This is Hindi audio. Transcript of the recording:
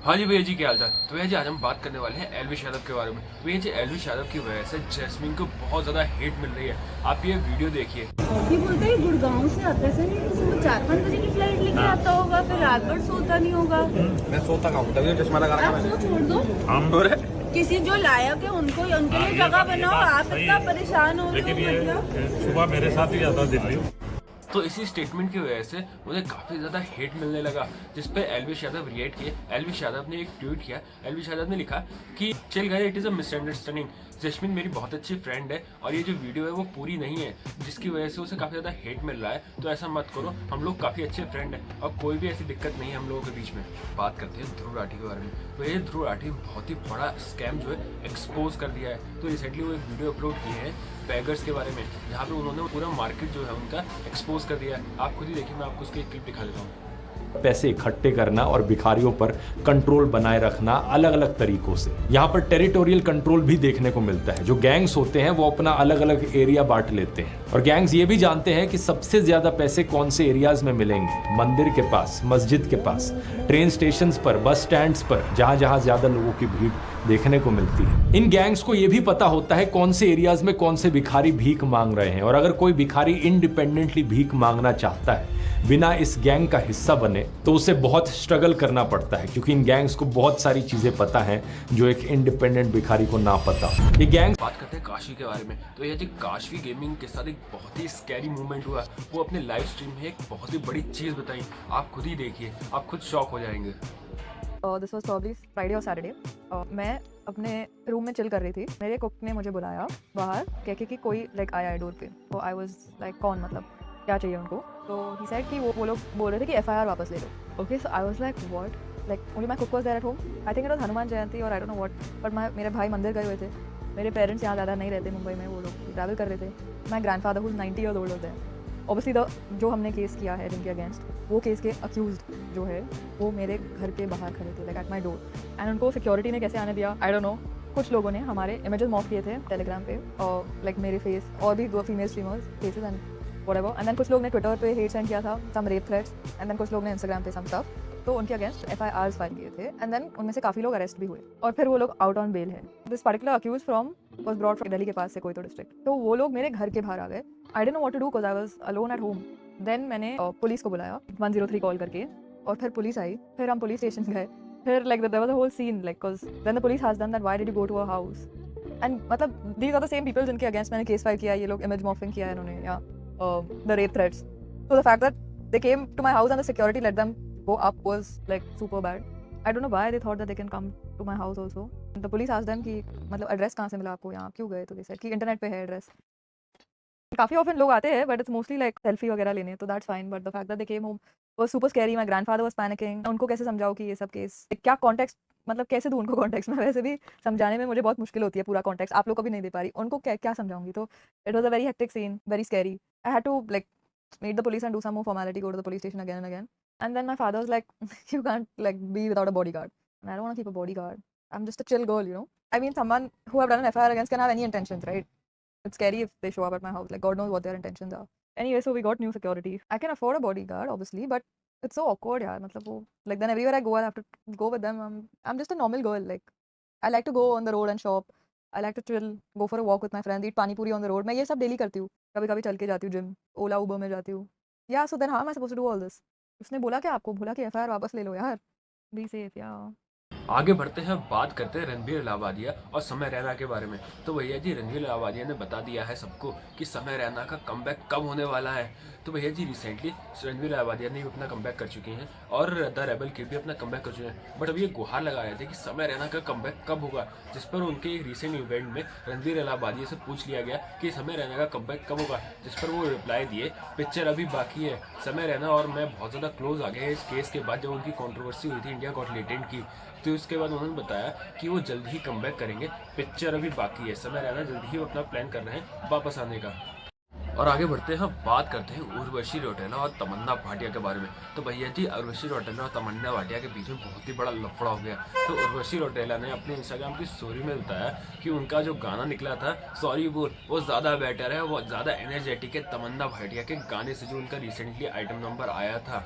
हाँ जी भैया जी, क्या हाल चाल। तो भैया जी आज हम बात करने वाले हैं एल्विश यादव के बारे में। भैया जी एल्विश यादव की वजह से जैस्मिन को बहुत ज़्यादा हेट मिल रही है। आप ये वीडियो देखिए। अभी बोलते हैं गुड़गांव से आता है, नहीं तो सुबह 4-5 बजे की फ्लाइट लेके आता होगा, फिर रात भर सोता नहीं होगा। मैं सोता कहाँ हूँ, तभी चश्मा लगा रखा आप है सो छोड़ दो, मैंने। किसी जो लायक है उनको उनके लिए जगह बनाओ। आप इतना परेशान हो लेकिन तो ये मतलब सुबह मेरे साथ ही जाता है दिल्ली। तो इसी स्टेटमेंट की वजह से मुझे काफ़ी ज़्यादा हेट मिलने लगा, जिस पे एल्विश यादव रिएक्ट किए। एल्विश यादव ने एक ट्वीट किया। एल्विश यादव ने लिखा कि चल गए, it is a misunderstanding. Jasmine मेरी बहुत अच्छी फ्रेंड है और ये जो वीडियो है वो पूरी नहीं है, जिसकी वजह से उसे काफ़ी ज़्यादा हेट मिल रहा है। तो ऐसा मत करो, हम लोग काफ़ी अच्छे फ्रेंड हैं और कोई भी ऐसी दिक्कत नहीं है हम लोगों के बीच में। बात करते हैं ध्रुव राठी के बारे में। तो ये ध्रुव राठी बहुत ही बड़ा स्कैम जो है एक्सपोज कर दिया है। तो रिसेंटली वो एक वीडियो अपलोड किए हैं बैगर्स के बारे में, जहाँ पे उन्होंने पूरा मार्केट जो है उनका एक्सपोज कर दिया है। आप खुद ही देखिए, मैं आपको उसकी एक क्लिप दिखा देता हूँ। पैसे इकट्ठे करना और भिखारियों पर कंट्रोल बनाए रखना अलग अलग तरीकों से। यहाँ पर टेरिटोरियल कंट्रोल भी देखने को मिलता है। जो गैंग्स होते हैं वो अपना अलग अलग एरिया बांट लेते हैं और गैंग्स ये भी जानते हैं कि सबसे ज्यादा पैसे कौन से एरियाज में मिलेंगे। मंदिर के पास, मस्जिद के पास, ट्रेन स्टेशन पर, बस स्टैंड पर, जहां जहां ज्यादा लोगों की भीड़ देखने को मिलती है। इन गैंग्स को यह भी पता होता है कौन से एरियाज में कौन से भिखारी भीख मांग रहे हैं, और अगर कोई भिखारी इंडिपेंडेंटली भीख मांगना चाहता है बिना इस गैंग का हिस्सा बने तो उसे बहुत स्ट्रगल करना पड़ता है, क्योंकि इन गैंग्स को बहुत सारी चीजें पता है जो एक इंडिपेंडेंट भिखारी को ना पता। ये गैंग बात करते हैं काशी के बारे में। तो ये जी काशी गेमिंग के साथ एक बहुत ही स्कैरी मूवमेंट हुआ। वो अपने लाइव स्ट्रीम में एक बहुत ही बड़ी चीज़ बताई। आप खुद ही देखिए, आप खुद शॉक हो जाएंगे। दिस वॉज प्रॉब्ली फ्राइडे और सैटरडे। मैं अपने रूम में चिल कर रही थी। मेरे कुक ने मुझे बुलाया बाहर, कह के कि कोई लाइक आया है डोर पे। तो आई वाज लाइक कौन, मतलब क्या चाहिए उनको। तो ही सेड कि वो लोग बोल रहे थे कि एफआईआर वापस ले लो। Okay, so I was like what, like only my cook was there at home. I think it was Hanuman Jayanti और I don't know what, but मेरे भाई मंदिर गए हुए थे। मेरे पेरेंट्स यहाँ ज़्यादा नहीं रहते मुंबई में, वो लोग ट्रैवल कर रहे थे। My grandfather who is 90 years old होते हैं। ऑब्वियसली जो हमने केस किया है जिनके अगेंस्ट, वो केस के अक्यूज्ड जो है वो मेरे घर के बाहर खड़े थे, like at my door. And उनको सिक्योरिटी ने कैसे आने दिया, आई डोंट नो। कुछ लोगों ने हमारे इमेजेस मॉक किए थे टेलीग्राम पे, और लाइक मेरे फेस और भी 2 female streamers faces and whatever. And then कुछ लोग ने ट्विटर पे हेट सेंड किया था, some rape threats. And then कुछ लोग ने इंस्टाग्राम पे सम स्टफ। तो उनके अगेंस्ट एफआईआर्स फाइल किए थे। एंड देन उनमें से काफ़ी लोग अरेस्ट भी हुए और फिर वो लोग आउट ऑन बेल है। This particular accused from was brought from Delhi के पास से कोई तो डिस्ट्रिक्ट। तो वो लोग मेरे घर के बाहर आ गए। I don't know what to do because I was alone at home. Then मैंने पुलिस को बुलाया 103 कॉल करके, और फिर पुलिस आई। फिर हम पुलिस स्टेशन गए। फिर like there was a whole scene, like because then the police asked them that why did you go to a house. And मतलब these are the same people जिनके अगेंस्ट मैंने केस फाइल किया। ये लोग इमेज मॉर्फिंग किया है इन्होंने, या the rape threats. So the fact that they came to my house and the security let them go up was like super bad. I don't know why they thought that they can come to my house also. The police asked them कि मतलब एड्रेस कहाँ से मिला आपको, यहाँ क्यों गए, तो they said कि इंटरनेट पे है एड्रेस। काफ़ी ऑफन लोग आते हैं but it's mostly like selfie वगैरह लेने, तो that's fine. But the fact that they came home was super scary. My grandfather was panicking. उनको कैसे समझाऊँ कि ये सब केस क्या कॉन्टेक्स्ट, मतलब कैसे दूँ उनको कॉन्टेक्स्ट में। वैसे भी समझाने में मुझे बहुत मुश्किल होती है, पूरा कॉन्टेक्स्ट आप लोग को भी नहीं दे पा रही, उनको क्या समझाऊंगी। तो it was a very hectic scene, very scary. I had to like meet the police and do some more formality, go to the police station again and again. And then my father was like, you can't like be without a bodyguard. And I don't want to keep a bodyguard. I'm just a chill girl, you know. I mean, someone who I've done an FIR against can have any intentions, right? It's scary if they show up at my house. Like, God knows what their intentions are. Anyway, so we got new security. I can afford a bodyguard, obviously, but it's so awkward, yaar. Matlab, like, then everywhere I go, I have to go with them. I'm just a normal girl. Like, I like to go on the road and shop. I like to chill, go for a walk with my friends, eat pani puri on the road. मैं ये सब डेली करती हूँ। कभी कभी चल के जाती हूँ जिम, ओला उबर में जाती हूँ। या so then how am I supposed to do all this. उसने बोला कि आपको बोला कि एफआईआर वापस ले लो यार, बी सेफ या। आगे बढ़ते हैं, बात करते हैं रणबीर इलाहाबादिया और समय रैना के बारे में। तो भैया जी रणबीर इलाहाबादिया ने बता दिया है सबको कि समय रैना का कमबैक कब होने वाला है। तो भैया जी रिसेंटली रणबीर इलाहाबादिया ने अपना कमबैक कर चुके हैं और द रेबल किड भी अपना कमबैक कर चुके हैं। बट अब ये गुहार लगा रहे थे कि समय रैना का कमबैक कब होगा, जिस पर उनके एक रिसेंट इवेंट में रणबीर इलाहाबादिया से पूछ लिया गया कि समय रैना का कमबैक कब होगा, जिस पर वो रिप्लाई दिए पिक्चर अभी बाकी है। समय रैना और मैं बहुत ज़्यादा क्लोज आ गए इस केस के बाद, जब उनकी कॉन्ट्रोवर्सी हुई थी इंडिया गॉट लेटेंट की। तो उसके बाद उन्होंने बताया कि वो जल्द ही कमबैक करेंगे, पिक्चर अभी बाकी है। समय रैना जल्द ही अपना प्लान कर रहे हैं वापस आने का। और आगे बढ़ते हैं, बात करते हैं उर्वशी रौटेला और तमन्ना भाटिया के बारे में। तो भैया जी उर्वशी रौटेला और तमन्ना भाटिया के बीच में बहुत ही बड़ा लफड़ा हो गया। तो उर्वशी रौटेला ने अपने इंस्टाग्राम की स्टोरी में बताया कि उनका जो गाना निकला था सॉरी बोल, वो ज़्यादा बेटर है, वो ज़्यादा एनर्जेटिक है तमन्ना भाटिया के गाने से जो उनका रिसेंटली आइटम नंबर आया था।